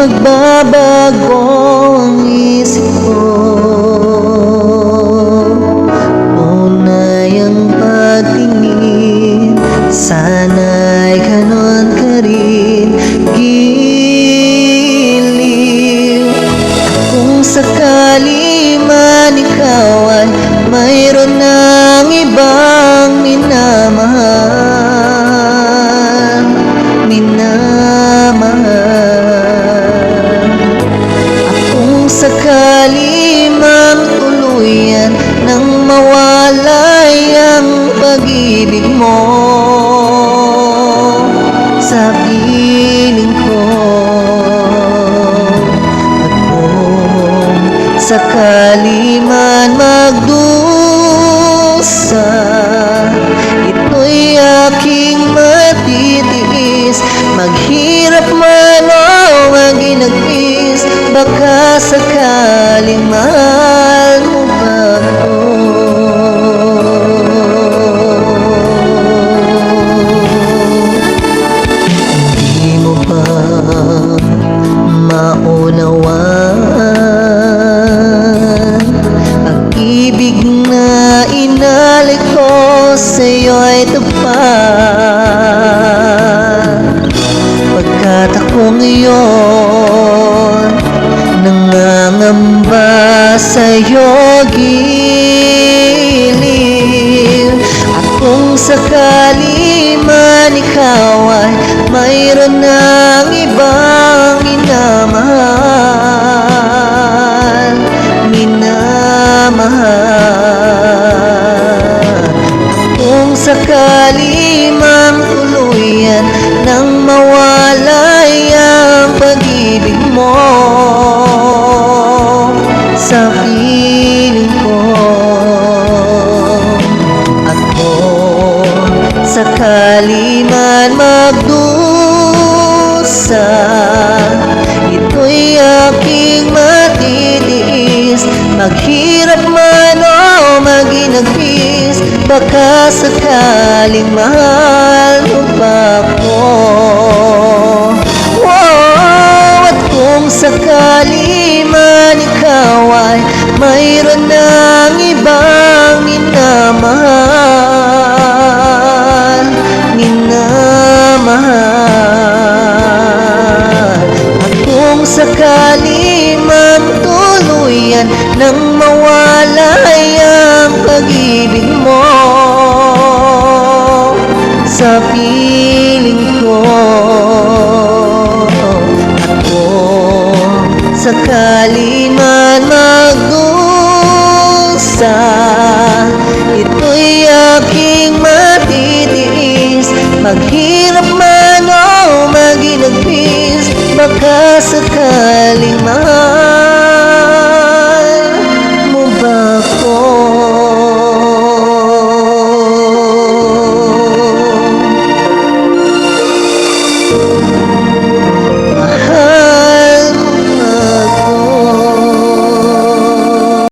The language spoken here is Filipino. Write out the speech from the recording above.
magbabago ang isip ko. Unay ang pagtingin, sana'y ganon ka rin. Giliw, kung sakali man ikaw ay mayroon ng ibang minamahal, at kung sakali man tuluyan nang mawalay ang pag-ibig mo sa piling ko, at kung sakali man magdusa, ito'y aking matitiis. Maghirap man o maginagpis, baka sakaling mahal mo ba ako. Hindi mo ba maunawaan? Pag-ibig na inalik ko sa'yo'y tapat, pagkat ako ngayon nangangamba sa'yo. Giliw, at kung sakali man ikaw ay mayroon ng ibang minamahal, kung sakali mang tuluyan nang mawalay ang pag-ibig mo sa piling ko, at kung sakali man magdusa, ito'y aking matitiis. Maghirap man o maginagpis, baka sakaling mahal mo pa ako. At kung sakali man ikaw ay mayroon ng ibang minamahal, at kung sakali man tuluyan nang mawalay ang pag-ibig mo sa piling ko, at kung sakali man magdusa, ito'y aking matitiis. Maghirap man o maginagpis, baka sakali